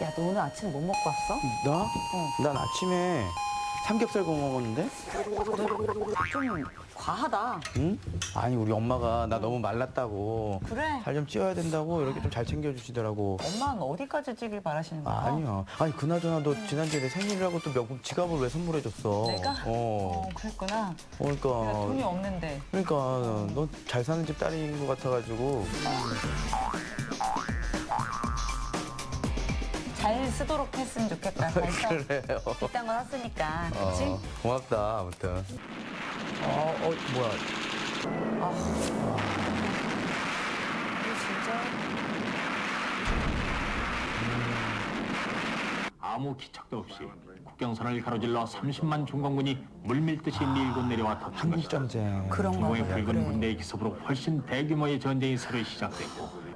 야, 너 오늘 아침 뭐 먹고 왔어? 나? 난 아침에 삼겹살 구워 먹었는데? 좀 과하다. 응? 아니 우리 엄마가 나 너무 말랐다고 그래? 살 좀 찌워야 된다고 이렇게 좀 잘 챙겨주시더라고. 엄마는 어디까지 찌길 바라시는 거야? 아니야. 아니 그나저나 너 지난주에 내 생일이라고 또 명품 지갑을 왜 선물해줬어? 내가? 어. 그랬구나. 그러니까. 내가 돈이 없는데. 그러니까 너 잘 사는 집 딸인 것 같아가지고. 잘 쓰도록 했으면 좋겠다. 잘 써. 그래요. 비싼 거 샀으니까. 그치? 고맙다 아무튼. 뭐야? 아. 이게 진짜. 아무 기척도 없이 국경선을 가로질러 30만 중공군이 물밀듯이 밀고 내려와 덮친 한국 것이다. 전쟁. 그런가 중공의 보다. 붉은 그래. 군대의 기습으로 훨씬 대규모의 전쟁이 새로 시작됐고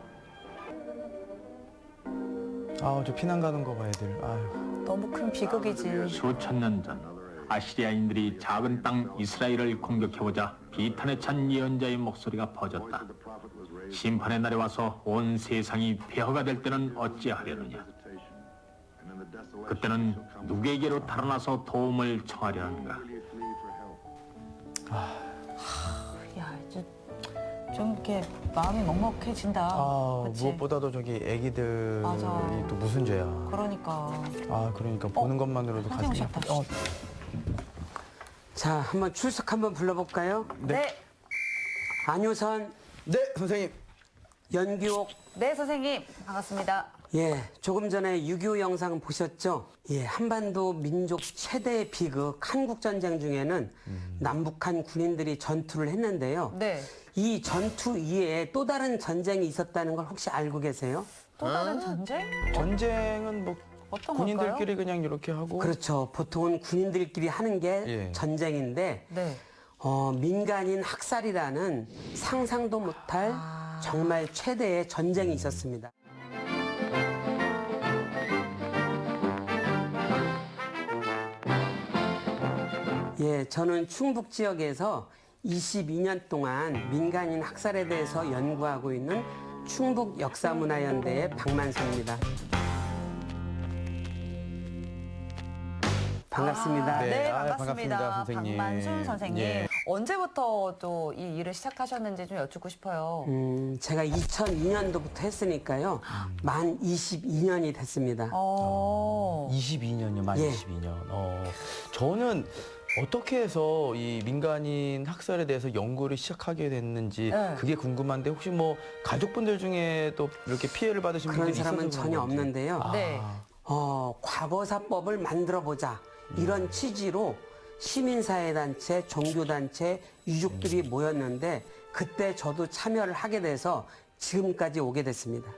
저 피난 가는 거 봐 애들. 아유. 너무 큰 비극이지. 수천 년 전 아시리아인들이 작은 땅 이스라엘을 공격해보자 비탄에 찬 예언자의 목소리가 퍼졌다. 심판의 날에 와서 온 세상이 폐허가 될 때는 어찌하려느냐. 그때는 누구에게로 달아나서 도움을 청하려는가. 야, 이제 좀 이렇게 마음이 먹먹해진다. 그치? 무엇보다도 저기 애기들이 맞아. 또 무슨 죄야. 그러니까. 그러니까 보는 것만으로도 선생님 가슴이 오셨다. 자, 한번 출석 한번 불러볼까요? 네. 안효선, 네, 선생님. 연규옥. 네, 선생님. 반갑습니다. 예, 조금 전에 6.25 영상 보셨죠? 예, 한반도 민족 최대의 비극 한국전쟁 중에는 남북한 군인들이 전투를 했는데요. 네. 이 전투 이외에 또 다른 전쟁이 있었다는 걸 혹시 알고 계세요? 또 다른 전쟁? 전쟁은 뭐 어떤 군인들끼리 걸까요? 그냥 이렇게 하고. 그렇죠. 보통은 군인들끼리 하는 게 예. 전쟁인데 네. 민간인 학살이라는 상상도 못할 정말 최대의 전쟁이 있었습니다. 예, 저는 충북 지역에서 22년 동안 민간인 학살에 대해서 연구하고 있는 충북 역사문화연대의 박만수입니다. 반갑습니다. 네. 네, 반갑습니다, 반갑습니다. 선생님. 박만순 선생님. 예. 언제부터 또 이 일을 시작하셨는지 좀 여쭙고 싶어요. 제가 2002년도부터 했으니까요. 만 22년이 됐습니다. 22년이요, 만 예. 22년. 저는 어떻게 해서 이 민간인 학살에 대해서 연구를 시작하게 됐는지 네. 그게 궁금한데 혹시 뭐 가족분들 중에도 이렇게 피해를 받으신 그런 분들이 있어서 사람은 그런 전혀 건지. 없는데요. 네. 과거사법을 만들어보자 이런 취지로 시민사회단체, 종교단체, 유족들이 모였는데 그때 저도 참여를 하게 돼서 지금까지 오게 됐습니다.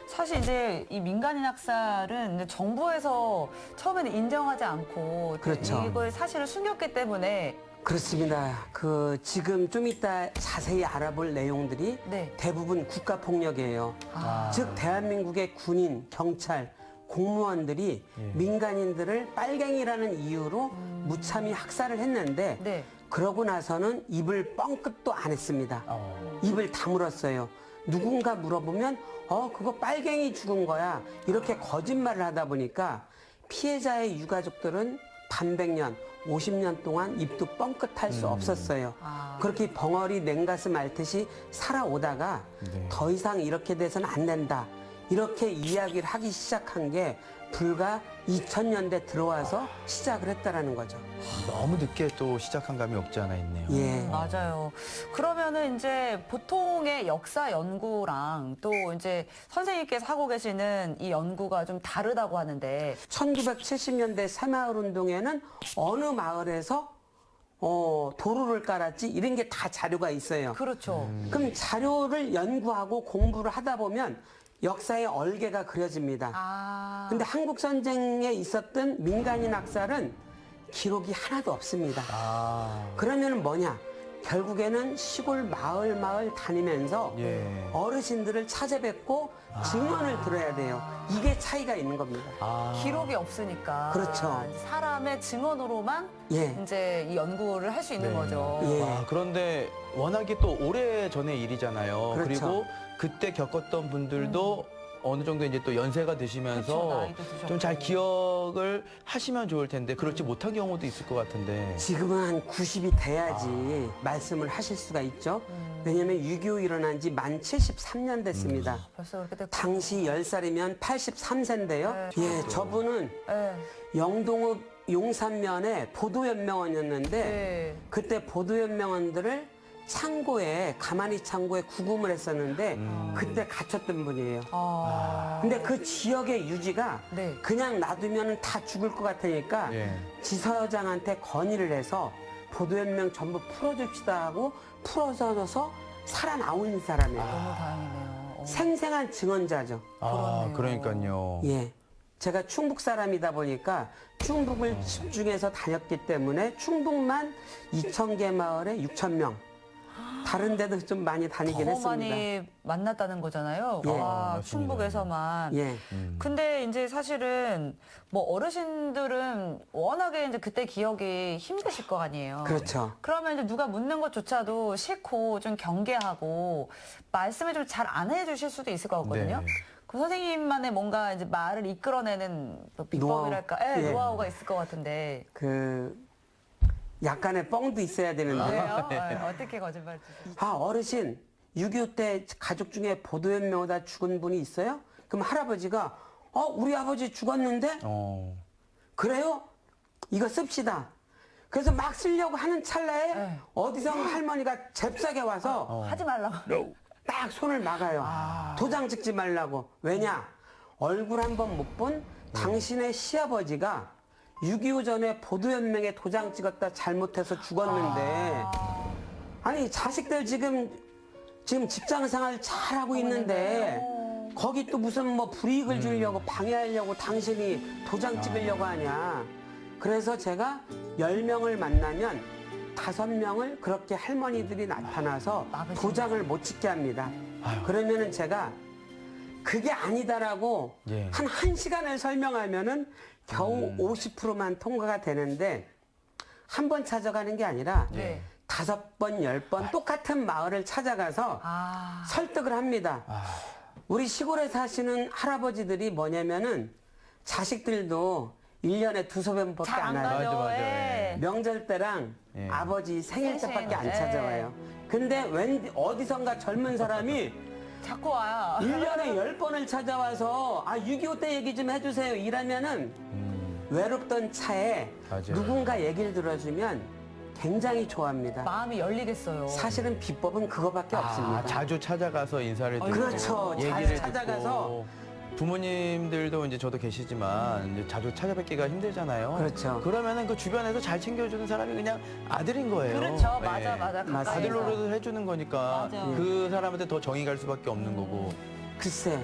사실 이제 이 민간인 학살은 이제 정부에서 처음에는 인정하지 않고 그렇죠. 이걸 사실을 숨겼기 때문에 그렇습니다. 지금 좀 이따 자세히 알아볼 내용들이 네. 대부분 국가폭력이에요. 즉 대한민국의 군인, 경찰, 공무원들이 민간인들을 빨갱이라는 이유로 무참히 학살을 했는데 네. 그러고 나서는 입을 뻥끗도 안 했습니다. 입을 다물었어요. 누군가 물어보면 그거 빨갱이 죽은 거야. 이렇게 거짓말을 하다 보니까 피해자의 유가족들은 반백년, 50년 동안 입도 뻥끗할 수 없었어요. 그렇게 벙어리 냉가슴 앓듯이 살아오다가 더 이상 이렇게 돼서는 안 된다. 이렇게 이야기를 하기 시작한 게 불과 2000년대 들어와서 시작을 했다라는 거죠. 너무 늦게 또 시작한 감이 없지 않아 있네요. 예. 맞아요. 그러면은 이제 보통의 역사 연구랑 또 이제 선생님께서 하고 계시는 이 연구가 좀 다르다고 하는데 1970년대 새마을 운동에는 어느 마을에서 도로를 깔았지 이런 게 다 자료가 있어요. 그렇죠. 그럼 자료를 연구하고 공부를 하다 보면 역사의 얼개가 그려집니다. 근데 한국 전쟁에 있었던 민간인 학살은 기록이 하나도 없습니다. 그러면 뭐냐? 결국에는 시골 마을 다니면서 예. 어르신들을 찾아뵙고 증언을 들어야 돼요. 이게 차이가 있는 겁니다. 기록이 없으니까 그렇죠. 사람의 증언으로만 예. 이제 이 연구를 할 수 있는 네. 거죠. 예. 그런데 워낙에 또 오래 전의 일이잖아요. 그렇죠. 그리고 그때 겪었던 분들도 어느 정도 이제 또 연세가 그렇죠, 드시면서 나이도 드셨고. 좀 잘 기억을 하시면 좋을 텐데 그렇지 못한 경우도 있을 것 같은데. 지금은 한 90이 돼야지 말씀을 하실 수가 있죠. 왜냐면 6.25 일어난 지 만 73년 됐습니다. 벌써 그렇게 됐고. 당시 10살이면 83세인데요. 예, 저분은 네. 영동읍 용산면에 보도연명원이었는데 네. 그때 보도연명원들을 가만히 창고에 구금을 했었는데 그때 갇혔던 분이에요. 아. 근데 그 지역의 유지가 네. 그냥 놔두면 다 죽을 것 같으니까 예. 지서장한테 건의를 해서 보도연명 전부 풀어줍시다 하고 풀어줘서 살아나온 사람이에요. 너무 다행이네요. 생생한 증언자죠. 아, 그렇네요. 그러니까요. 예. 제가 충북 사람이다 보니까 충북을 집중해서 다녔기 때문에 충북만 2,000개 마을에 6,000명. 다른 데도 좀 많이 다니긴 더 했습니다. 많이 만났다는 거잖아요. 예. 와, 맞습니다. 충북에서만. 예. 근데 이제 사실은 뭐 어르신들은 워낙에 이제 그때 기억이 힘드실 거 아니에요. 그렇죠. 그러면 이제 누가 묻는 것조차도 싫고 좀 경계하고 말씀을 좀 잘 안 해주실 수도 있을 것 같거든요. 네. 그 선생님만의 뭔가 이제 말을 이끌어내는 뭐 비법이랄까, 노하우. 예. 노하우가 있을 것 같은데. 약간의 뻥도 있어야 되는데. 왜요? 어떻게 거짓말 치세요? 어르신, 6.25 때 가족 중에 보도연명하다 죽은 분이 있어요? 그럼 할아버지가, 우리 아버지 죽었는데? 그래요? 이거 씁시다. 그래서 막 쓰려고 하는 찰나에 네. 어디선가 할머니가 잽싸게 와서 하지 말라고. 딱 손을 막아요. 도장 찍지 말라고. 왜냐? 얼굴 한 번 못 본 당신의 시아버지가 6.25 전에 보도연맹에 도장 찍었다 잘못해서 죽었는데 아니 자식들 지금 직장생활 잘하고 있는데 거기 또 무슨 뭐 불이익을 주려고 방해하려고 당신이 도장 찍으려고 하냐. 그래서 제가 10명을 만나면 5명을 그렇게 할머니들이 나타나서 막으시는 도장을 못 찍게 합니다. 그러면은 제가 그게 아니다라고 예. 한 1시간을 설명하면은 겨우 50%만 통과가 되는데 한 번 찾아가는 게 아니라 네. 5번, 10번 똑같은 마을을 찾아가서 설득을 합니다. 우리 시골에 사시는 할아버지들이 뭐냐면은 자식들도 1년에 2~3번밖에 잘 안 안 와요. 가죠. 맞아. 예. 명절 때랑 예. 아버지 생일 때밖에 안 예. 찾아와요. 근데 웬 어디선가 젊은 사람이 자꾸 와요. 1년에 10번을 찾아와서 6.25 때 얘기 좀 해주세요. 이러면은 외롭던 차에 맞아요. 누군가 얘기를 들어주면 굉장히 좋아합니다. 마음이 열리겠어요. 사실은 비법은 그거밖에 없습니다. 자주 찾아가서 인사를 드리고 그렇죠. 잘 얘기를 찾아가서. 듣고 부모님들도 이제 저도 계시지만 이제 자주 찾아뵙기가 힘들잖아요. 그렇죠. 그러면은 그 주변에서 잘 챙겨주는 사람이 그냥 아들인 거예요. 그렇죠. 예. 맞아. 맞습니다. 아들 노릇을 해주는 거니까 맞아. 그 사람한테 더 정이 갈 수밖에 없는 거고. 글쎄,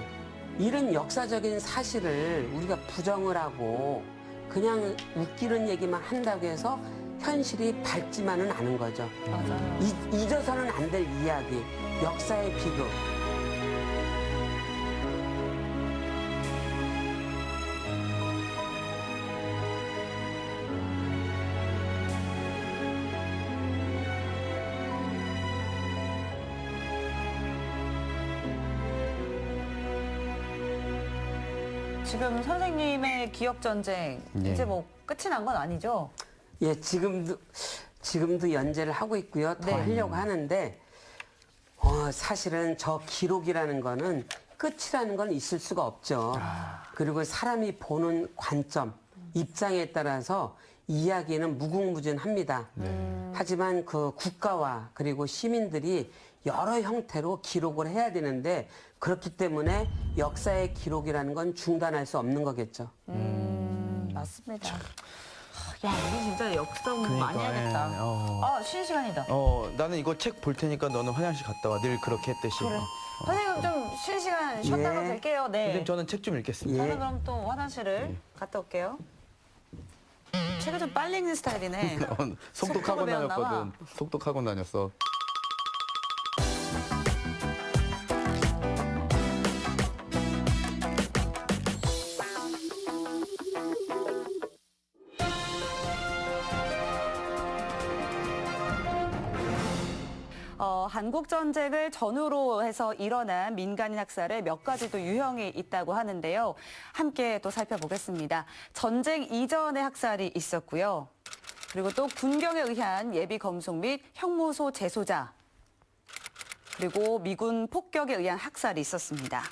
이런 역사적인 사실을 우리가 부정을 하고 그냥 웃기는 얘기만 한다고 해서 현실이 밝지만은 않은 거죠. 맞아요. 잊어서는 안 될 이야기, 역사의 비극. 지금 선생님의 기억 전쟁 네. 이제 뭐 끝이 난 건 아니죠? 예, 지금도 연재를 하고 있고요. 더 네. 하려고 하는데, 사실은 저 기록이라는 거는 끝이라는 건 있을 수가 없죠. 그리고 사람이 보는 관점, 입장에 따라서 이야기는 무궁무진합니다. 하지만 그 국가와 그리고 시민들이 여러 형태로 기록을 해야 되는데 그렇기 때문에 역사의 기록이라는 건 중단할 수 없는 거겠죠. 맞습니다. 야, 우리 진짜 역사 공부 많이 그러니까, 해야겠다. 예, 쉬는 시간이다. 나는 이거 책 볼 테니까 너는 화장실 갔다 와. 늘 그렇게 했듯이. 그래. 선생님 좀 쉬는 시간 쉬었다가 예. 될게요. 네. 선생님 저는 책 좀 읽겠습니다. 저는 그럼 또 화장실을 갔다 올게요. 책을 좀 빨리 읽는 스타일이네. 속독하고 속독을 배웠나 봐. 다녔거든. 속독하고 다녔어. 한국 전쟁을 전후로 해서 일어난 민간인 학살에 몇 가지 또 유형이 있다고 하는데요. 함께 또 살펴보겠습니다. 전쟁 이전의 학살이 있었고요. 그리고 또 군경에 의한 예비 검속 및 형무소 재소자, 그리고 미군 폭격에 의한 학살이 있었습니다.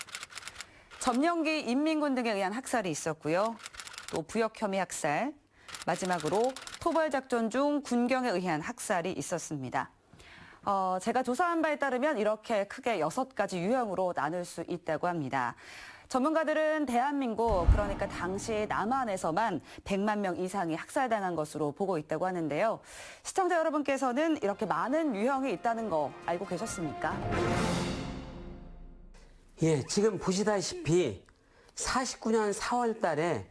점령기 인민군 등에 의한 학살이 있었고요. 또 부역 혐의 학살, 마지막으로 토벌작전 중 군경에 의한 학살이 있었습니다. 제가 조사한 바에 따르면 이렇게 크게 6가지 유형으로 나눌 수 있다고 합니다. 전문가들은 대한민국, 그러니까 당시 남한에서만 100만 명 이상이 학살당한 것으로 보고 있다고 하는데요. 시청자 여러분께서는 이렇게 많은 유형이 있다는 거 알고 계셨습니까? 예, 지금 보시다시피 49년 4월 달에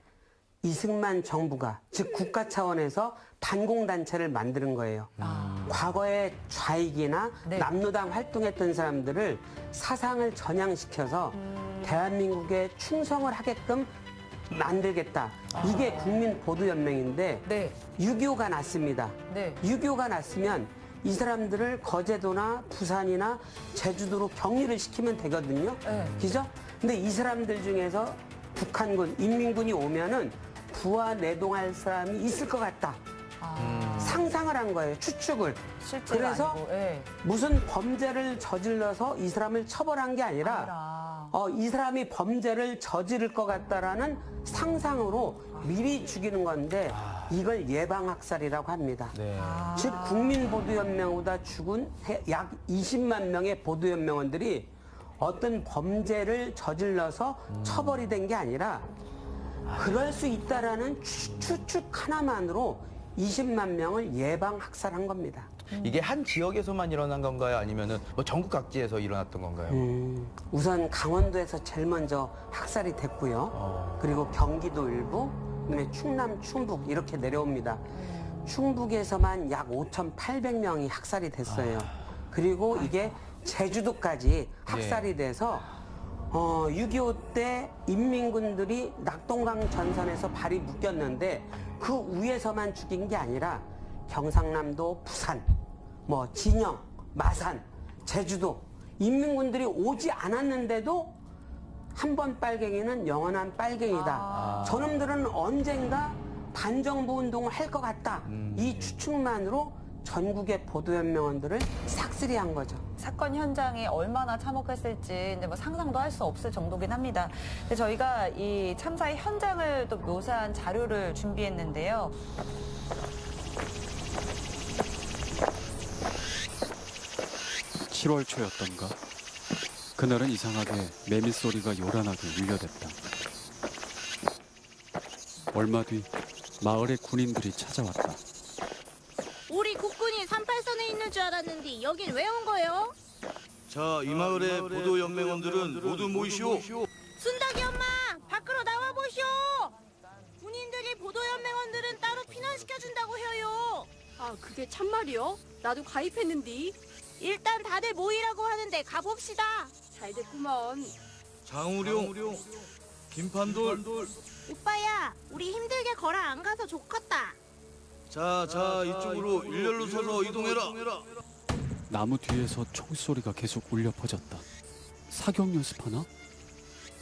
이승만 정부가, 즉 국가 차원에서 반공단체를 만드는 거예요. 과거에 좌익이나 네. 남노당 활동했던 사람들을 사상을 전향시켜서 대한민국에 충성을 하게끔 만들겠다. 이게 국민보도연맹인데 네. 6.25가 났습니다. 네. 6.25가 났으면 이 사람들을 거제도나 부산이나 제주도로 격리를 시키면 되거든요. 네. 그죠? 근데 이 사람들 중에서 북한군, 인민군이 오면은 부하 내동할 사람이 있을 것 같다. 상상을 한 거예요. 추측을. 실제로 그래서 아니고, 예. 무슨 범죄를 저질러서 이 사람을 처벌한 게 아니라 이 사람이 범죄를 저지를 것 같다라는 상상으로 미리 죽이는 건데 이걸 예방학살이라고 합니다. 네. 즉 국민보도연맹보다 죽은 약 20만 명의 보도연맹원들이 어떤 범죄를 저질러서 처벌이 된 게 아니라 그럴 수 있다라는 추측 하나만으로 20만 명을 예방학살한 겁니다. 이게 한 지역에서만 일어난 건가요? 아니면은 뭐 전국 각지에서 일어났던 건가요? 우선 강원도에서 제일 먼저 학살이 됐고요. 그리고 경기도 일부, 그다음에 충남, 충북 이렇게 내려옵니다. 충북에서만 약 5,800명이 학살이 됐어요. 그리고 이게 제주도까지 학살이 돼서 6.25 때 인민군들이 낙동강 전선에서 발이 묶였는데 그 위에서만 죽인 게 아니라 경상남도, 부산, 뭐 진영, 마산, 제주도 인민군들이 오지 않았는데도 한 번 빨갱이는 영원한 빨갱이다. 저놈들은 언젠가 반정부 운동을 할 것 같다. 이 추측만으로 전국의 보도연맹원들을 싹쓸이한 거죠. 사건 현장이 얼마나 참혹했을지 이제 뭐 상상도 할 수 없을 정도긴 합니다. 근데 저희가 이 참사의 현장을 또 묘사한 자료를 준비했는데요. (7월) 초였던가 그날은 이상하게 매미 소리가 요란하게 울려댔다. 얼마 뒤 마을에 군인들이 찾아왔다. 우리 국군이 38선에 있는 줄 알았는데 여긴 왜 온 거예요? 자, 이 마을의 보도연맹원들은 모두 모이시오. 순덕이 엄마 밖으로 나와보시오. 군인들이 보도연맹원들은 따로 피난시켜준다고 해요. 아, 그게 참말이요? 나도 가입했는디. 일단 다들 모이라고 하는데 가봅시다. 잘 됐구먼. 장우룡, 김판돌. 오빠야 우리 힘들게 걸어 안 가서 좋겠다. 자, 이쪽으로 일렬로 서서 이동해라. 나무 뒤에서 총소리가 계속 울려 퍼졌다. 사격 연습하나?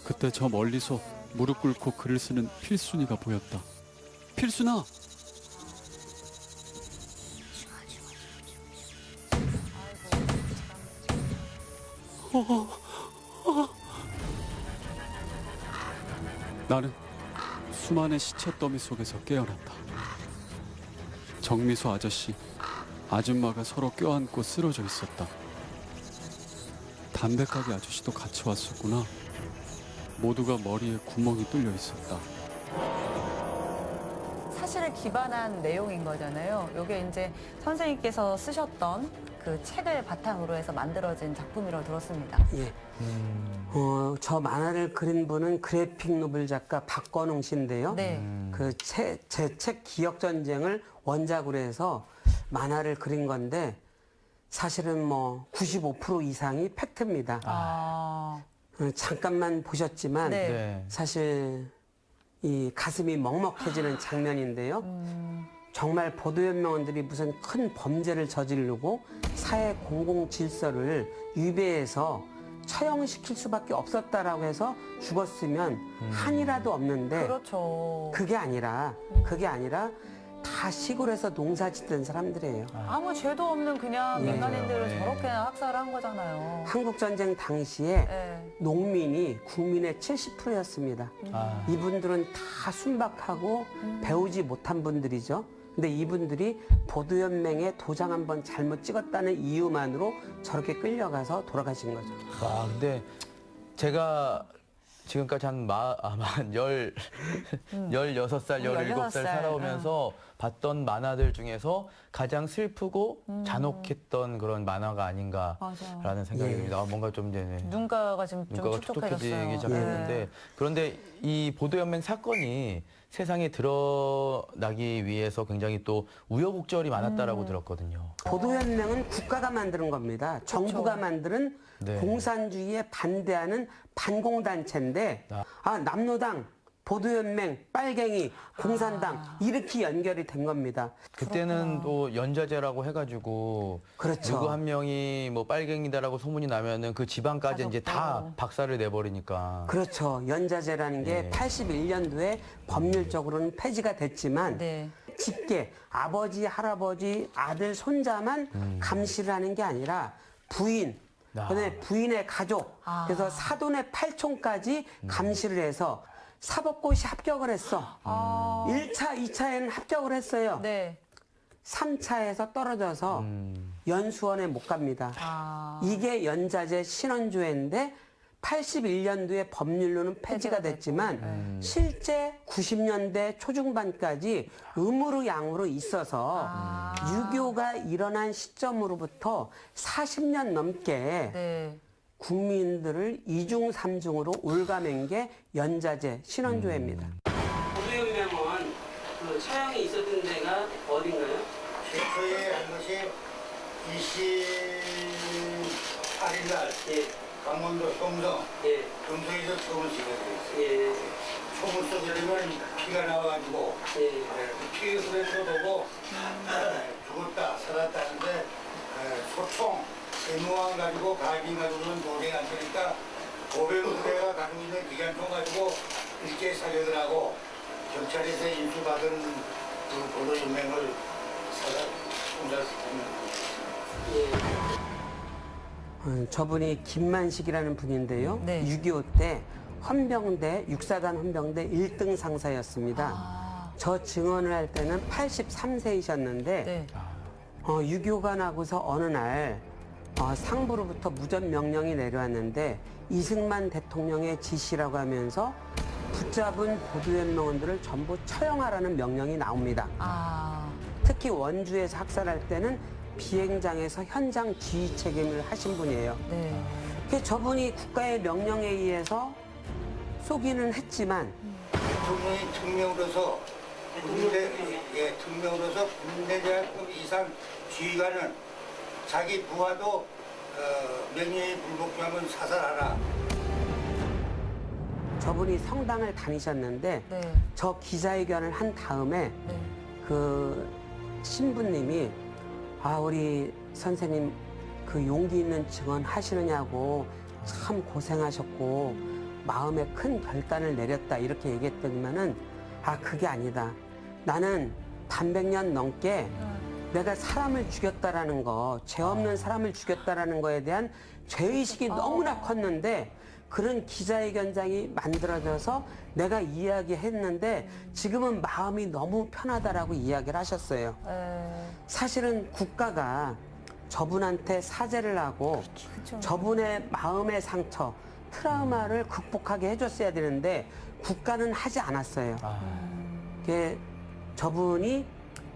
그때 저 멀리서 무릎 꿇고 글을 쓰는 필순이가 보였다. 필순아! 나는 수많은 시체 더미 속에서 깨어났다. 정미소 아저씨, 아줌마가 서로 껴안고 쓰러져 있었다. 담배가게 아저씨도 같이 왔었구나. 모두가 머리에 구멍이 뚫려 있었다. 사실을 기반한 내용인 거잖아요. 이게 이제 선생님께서 쓰셨던 그 책을 바탕으로 해서 만들어진 작품이라고 들었습니다. 예. 저 만화를 그린 분은 그래픽 노블 작가 박건웅 씨인데요. 네. 제 책 기억전쟁을 원작으로 해서 만화를 그린 건데 사실은 뭐 95% 이상이 팩트입니다. 잠깐만 보셨지만 네. 네. 사실 이 가슴이 먹먹해지는 장면인데요. 정말 보도연맹원들이 무슨 큰 범죄를 저지르고 사회 공공 질서를 위배해서 처형시킬 수밖에 없었다라고 해서 죽었으면 한이라도 없는데 그렇죠. 그게 아니라 다 시골에서 농사 짓던 사람들이에요. 아무 죄도 없는 그냥 예. 민간인들을 네. 저렇게 학살한 거잖아요. 한국전쟁 당시에 네. 농민이 국민의 70%였습니다. 아, 이분들은 다 순박하고 배우지 못한 분들이죠. 근데 이분들이 보도연맹에 도장 한번 잘못 찍었다는 이유만으로 저렇게 끌려가서 돌아가신 거죠. 와, 근데 제가 지금까지 한 16살, 17살 16살, 살아오면서 봤던 만화들 중에서 가장 슬프고 잔혹했던 그런 만화가 아닌가라는 맞아요. 생각이 예. 듭니다. 뭔가 좀 이제 눈가가 지금 좀 눈가가 촉촉해졌어요. 촉촉해지기 시작했는데 네. 그런데 이 보도연맹 사건이 세상에 드러나기 위해서 굉장히 또 우여곡절이 많았다라고 들었거든요. 보도연맹은 국가가 만드는 겁니다. 정부가 만드는 네. 공산주의에 반대하는 반공단체인데 남노당, 보도연맹, 빨갱이, 공산당 이렇게 연결이 된 겁니다. 그때는 또 연좌제라고 해가지고 그렇죠. 누구 한 명이 뭐 빨갱이다라고 소문이 나면은 그 지방까지 이제 다 박살을 내버리니까. 그렇죠. 연좌제라는 게 네. 81년도에 법률적으로는 폐지가 됐지만 네. 직계 아버지, 할아버지, 아들, 손자만 감시를 하는 게 아니라 부인, 그다음에 부인의 가족, 그래서 사돈의 팔촌까지 감시를 해서 사법고시 합격을 했어. 1차, 2차에는 합격을 했어요. 네. 3차에서 떨어져서 연수원에 못 갑니다. 이게 연좌제 신원조회인데 81년도에 법률로는 폐지가 됐지만 실제 90년대 초중반까지 의무로 양으로 있어서 유교가 일어난 시점으로부터 40년 넘게 네. 국민들을 이중 삼중으로 올가맨 게 연좌제 신원조회입니다. 보도연맹원 그 처형이 있었던 데가 어딘가요? 최초에 한 것이 28일 날 강원도 효성, 금성에서 처음을 시작했어요. 총을 쏘려면 피가 나와가지고 피 흐르는 거 보고 죽었다 살았다 하는데 소총 대무왕 가지고 가빈 가지고는 도저히 안 되니까 500부대가 가지고 있는 기관총 가지고 일제 사격을 하고 경찰에서 인수받은 그 보도연맹을 저분이 김만식이라는 분인데요. 네. 6.25 때 헌병대, 육사단 헌병대 1등 상사였습니다. 저 증언을 할 때는 83세이셨는데 네. 6.25가 나고서 어느 날 상부로부터 무전 명령이 내려왔는데 이승만 대통령의 지시라고 하면서 붙잡은 보도연맹원들을 전부 처형하라는 명령이 나옵니다. 특히 원주에서 학살할 때는 비행장에서 현장 지휘 책임을 하신 분이에요. 네. 그래서 저분이 국가의 명령에 의해서 쏘기는 했지만 대통령이 특명으로서 특명으로서 군대대학급 이상 지휘관은 자기 부하도 명령에 불복하면 사살하라. 저분이 성당을 다니셨는데 네. 저 기자회견을 한 다음에 네. 그 신부님이 우리 선생님 그 용기 있는 증언 하시느냐고 참 고생하셨고 마음에 큰 결단을 내렸다 이렇게 얘기했더니만은 그게 아니다. 나는 반백년 넘게 내가 사람을 죽였다라는 거, 죄 없는 사람을 죽였다라는 거에 대한 죄의식이 너무나 컸는데 그런 기자회견장이 만들어져서 내가 이야기했는데 지금은 마음이 너무 편하다라고 이야기를 하셨어요. 사실은 국가가 저분한테 사죄를 하고 저분의 마음의 상처, 트라우마를 극복하게 해줬어야 되는데 국가는 하지 않았어요. 그게 저분이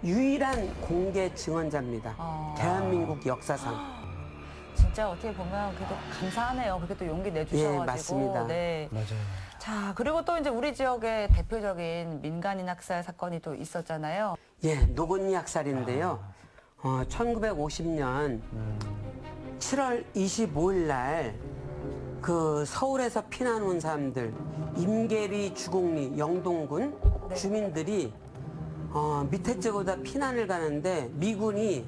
유일한 공개 증언자입니다. 대한민국 역사상. 진짜 어떻게 보면 그래도 감사하네요. 그렇게 또 용기 내주셔가지고. 예, 맞습니다. 네. 맞아요. 자, 그리고 또 이제 우리 지역의 대표적인 민간인 학살 사건이 또 있었잖아요. 노건리 학살인데요. 1950년 7월 25일 날 그 서울에서 피난 온 사람들 임계리, 주곡리, 영동군 주민들이 밑에 쪽보다 피난을 가는데 미군이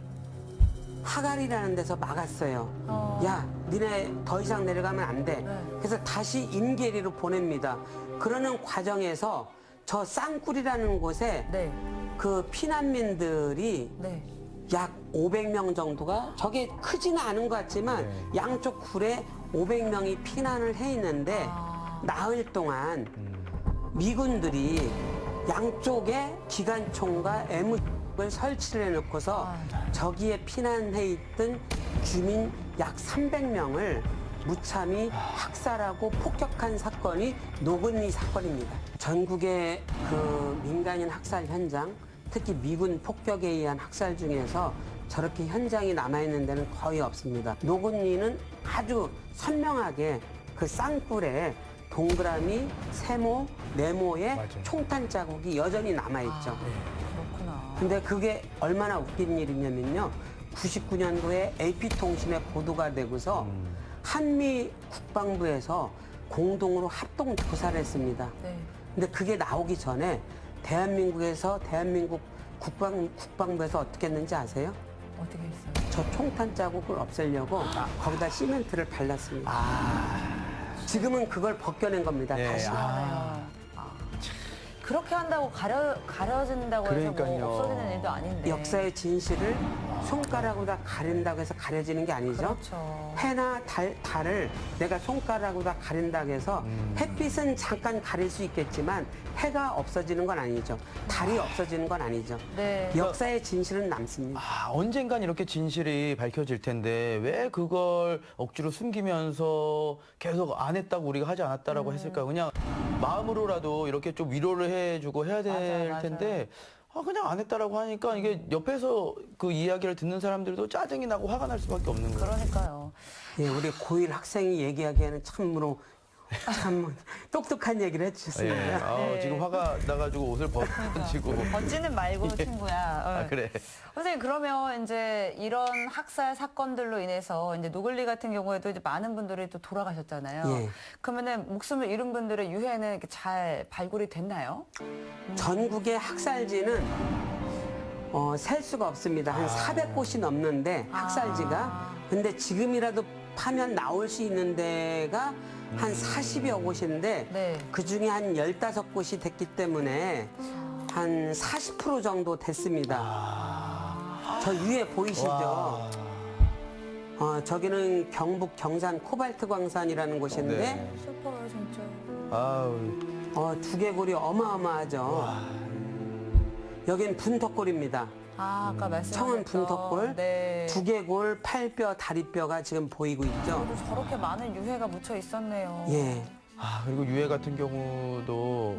하갈이라는 데서 막았어요. 야, 니네 더 이상 내려가면 안 돼. 그래서 다시 인게리로 보냅니다. 그러는 과정에서 저 쌍굴이라는 곳에 네. 그 피난민들이 네. 약 500명 정도가 저게 크지는 않은 것 같지만 양쪽 굴에 500명이 피난을 해 있는데 나흘 동안 미군들이 양쪽에 기관총과 M을 설치를 해놓고서 저기에 피난해 있던 주민 약 300명을 무참히 학살하고 폭격한 사건이 노근리 사건입니다. 전국의 그 민간인 학살 현장, 특히 미군 폭격에 의한 학살 중에서 저렇게 현장이 남아있는 데는 거의 없습니다. 노근리는 아주 선명하게 그 쌍불에 동그라미, 세모, 네모의 맞아요. 총탄 자국이 여전히 남아있죠. 그렇구나. 근데 그게 얼마나 웃긴 일이냐면요. 99년도에 AP통신에 보도가 되고서 한미 국방부에서 공동으로 합동 조사를 했습니다. 네. 근데 그게 나오기 전에 대한민국에서 대한민국 국방부에서 어떻게 했는지 아세요? 어떻게 했어요? 저 총탄 자국을 없애려고 거기다 시멘트를 발랐습니다. 지금은 그걸 벗겨낸 겁니다. 네, 다시. 그렇게 한다고 가려진다고 해서 그러니까요. 뭐 없어지는 일도 아닌데. 역사의 진실을 손가락으로 다 가린다고 해서 가려지는 게 아니죠. 그렇죠. 해나 달을 내가 손가락으로 다 가린다고 해서 햇빛은 잠깐 가릴 수 있겠지만 해가 없어지는 건 아니죠. 달이 없어지는 건 아니죠. 네. 역사의 진실은 남습니다. 언젠간 이렇게 진실이 밝혀질 텐데 왜 그걸 억지로 숨기면서 계속 안 했다고 우리가 하지 않았다라고 했을까? 그냥 마음으로라도 이렇게 좀 위로를 해주고 해야 될 맞아요. 텐데 그냥 안 했다라고 하니까 이게 옆에서 그 이야기를 듣는 사람들도 짜증이 나고 화가 날 수밖에 없는 거예요. 그러니까요. 예, 우리 고1 학생이 얘기하기에는 참으로 참 똑똑한 얘기를 해주셨습니다. 예. 지금 화가 나가지고 옷을 벗지고. 벗지는 말고 친구야. 그래. 선생님 그러면 이제 이런 학살 사건들로 인해서 이제 노글리 같은 경우에도 이제 많은 분들이 또 돌아가셨잖아요. 예. 그러면은 목숨을 잃은 분들의 유해는 이렇게 잘 발굴이 됐나요? 전국의 학살지는 셀 수가 없습니다. 한 400곳이 넘는데 학살지가. 근데 지금이라도 파면 나올 수 있는 데가 한 40여 곳인데 네. 그중에 한 15곳이 됐기 때문에 한 40% 정도 됐습니다. 저 위에 보이시죠? 저기는 경북 경산 코발트 광산이라는 곳인데 네. 슬퍼요 진짜. 아우. 두개골이 어마어마하죠. 여긴 분턱골입니다. 아까 말씀하셨던. 청원 분턱골, 네. 두개골, 팔뼈, 다리뼈가 지금 보이고 있죠. 그리고 저렇게 많은 유해가 묻혀 있었네요. 예. 그리고 유해 같은 경우도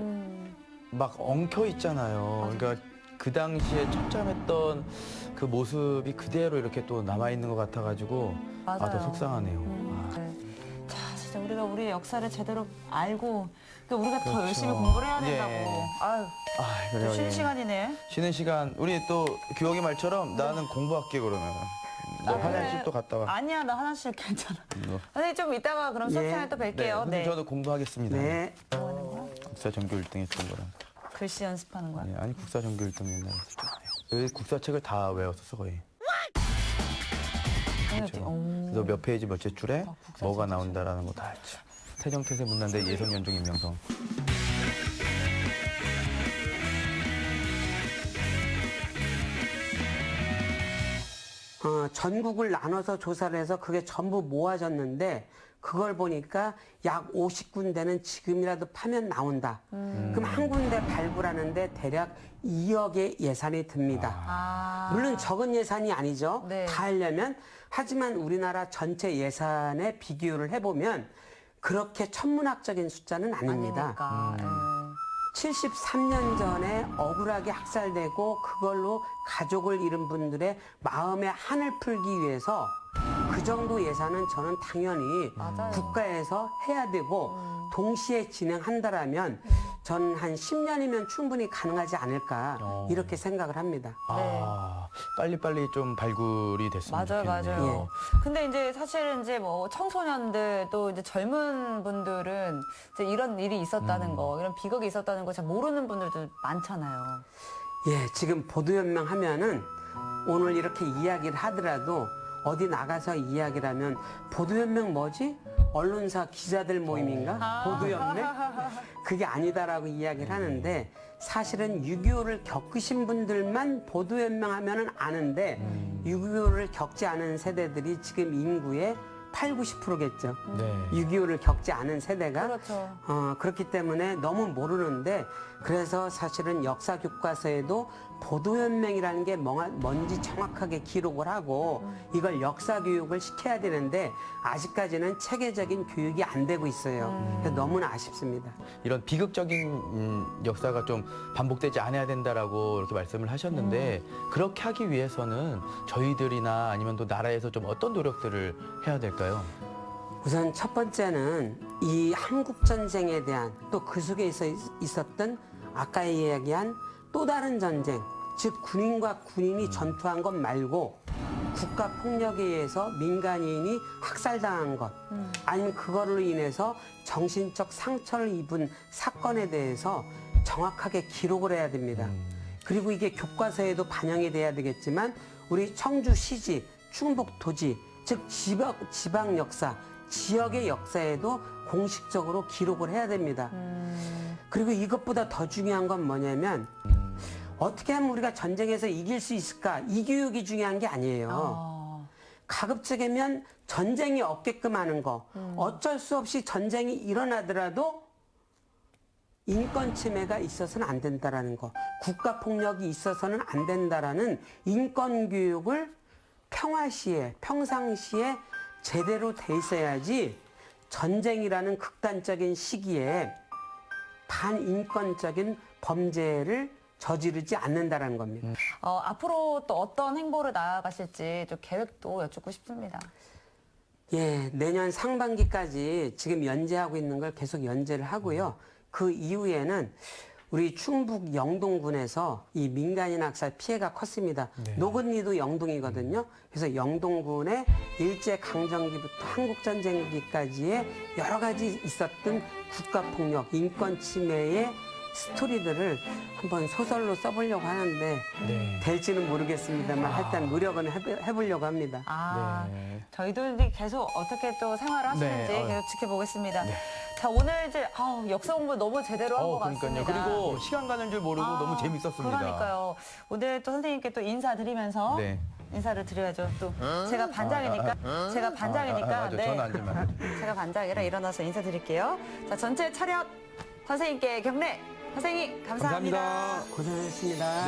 막 엉켜 있잖아요. 그러니까 그 당시에 처참했던 그 모습이 그대로 이렇게 또 남아 있는 것 같아가지고 맞아요. 더 속상하네요. 네. 자, 진짜 우리가 우리의 역사를 제대로 알고 그러니까 우리가 더 그렇죠. 열심히 공부를 해야 된다고. 예. 아유, 그래요, 또 쉬는 예. 시간이네. 쉬는 시간 우리 또 규혁이 말처럼 나는 공부할게 그러면. 너 화장실 또 갔다 와. 아니야, 나 화장실 괜찮아. 뭐. 선생님 좀 이따가 그럼 수업 예. 시간에 또 뵐게요. 선생님, 저도 공부하겠습니다. 네. 뭐 하는 거야? 국사 전교 1등 했던 거랑. 글씨 연습하는 거야? 아니 국사 전교 1등 옛날에 했었잖아요. 여기 국사책을 다 외웠었어 거의. 당연히. 그래서 몇 페이지 몇째 줄에 국사책 뭐가 나온다라는 거 다 알죠. 태정태세 문난데 예성연중 임명성. 전국을 나눠서 조사를 해서 그게 전부 모아졌는데 그걸 보니까 약 50군데는 지금이라도 파면 나온다. 그럼 한 군데 발굴하는데 대략 2억의 예산이 듭니다. 물론 적은 예산이 아니죠. 네. 다 하려면. 하지만 우리나라 전체 예산에 비교를 해보면 그렇게 천문학적인 숫자는 아닙니다. 아니니까. 73년 전에 억울하게 학살되고 그걸로 가족을 잃은 분들의 마음의 한을 풀기 위해서 그 정도 예산은 저는 당연히 맞아요. 국가에서 해야 되고 동시에 진행한다라면 저는 한 10년이면 충분히 가능하지 않을까 이렇게 생각을 합니다. 빨리빨리 좀 발굴이 됐으면 맞아요, 좋겠네요. 맞아요. 근데 이제 사실은 이제 뭐 청소년들 또 이제 젊은 분들은 이제 이런 일이 있었다는 거, 이런 비극이 있었다는 거 잘 모르는 분들도 많잖아요. 예, 지금 보도연맹 하면은 오늘 이렇게 이야기를 하더라도 어디 나가서 이야기를 하면 보도연맹 뭐지? 언론사 기자들 모임인가? 보도연맹? 그게 아니다라고 이야기를 하는데 사실은 6.25를 겪으신 분들만 보도연맹 하면은 아는데 6.25를 겪지 않은 세대들이 지금 인구의 8, 90%겠죠. 네. 6.25를 겪지 않은 세대가 그렇죠. 그렇기 때문에 너무 모르는데 그래서 사실은 역사 교과서에도 보도연맹이라는 게 뭔지 정확하게 기록을 하고 이걸 역사 교육을 시켜야 되는데 아직까지는 체계적인 교육이 안 되고 있어요. 그래서 너무나 아쉽습니다. 이런 비극적인 역사가 좀 반복되지 않아야 된다라고 이렇게 말씀을 하셨는데 그렇게 하기 위해서는 저희들이나 아니면 또 나라에서 좀 어떤 노력들을 해야 될까요? 우선 첫 번째는 이 한국전쟁에 대한 또 그 속에 있었던 아까 이야기한 또 다른 전쟁, 즉 군인과 군인이 전투한 것 말고 국가 폭력에 의해서 민간인이 학살당한 것 아니면 그걸로 인해서 정신적 상처를 입은 사건에 대해서 정확하게 기록을 해야 됩니다. 그리고 이게 교과서에도 반영이 돼야 되겠지만 우리 청주시지, 충북도지, 즉 지방 역사, 지역의 역사에도 공식적으로 기록을 해야 됩니다. 그리고 이것보다 더 중요한 건 뭐냐면 어떻게 하면 우리가 전쟁에서 이길 수 있을까? 이 교육이 중요한 게 아니에요. 가급적이면 전쟁이 없게끔 하는 거. 어쩔 수 없이 전쟁이 일어나더라도 인권 침해가 있어서는 안 된다라는 거. 국가 폭력이 있어서는 안 된다라는 인권 교육을 평화시에, 평상시에 제대로 돼 있어야지 전쟁이라는 극단적인 시기에 반인권적인 범죄를 저지르지 않는다라는 겁니다. 앞으로 또 어떤 행보를 나아가실지 좀 계획도 여쭙고 싶습니다. 예, 내년 상반기까지 지금 연재하고 있는 걸 계속 연재를 하고요. 그 이후에는 우리 충북 영동군에서 이 민간인 학살 피해가 컸습니다. 노건리도 영동이거든요. 그래서 영동군의 일제강점기부터 한국전쟁기까지의 여러 가지 있었던 국가폭력, 인권 침해의 스토리들을 한번 소설로 써보려고 하는데 될지는 모르겠습니다만 일단 노력은 해보려고 합니다. 저희들이 계속 어떻게 또 생활을 하시는지 계속 지켜보겠습니다. 자, 오늘 이제 역사 공부 너무 제대로 한 것 같습니다. 그리고 시간 가는 줄 모르고 너무 재밌었습니다. 그러니까요. 오늘 또 선생님께 또 인사드리면서 인사를 드려야죠. 또 제가 반장이니까 네. 전화 앉으면 제가 반장이라 일어나서 인사드릴게요. 자, 전체 차렷 선생님께 경례. 선생님 감사합니다. 고생하셨습니다.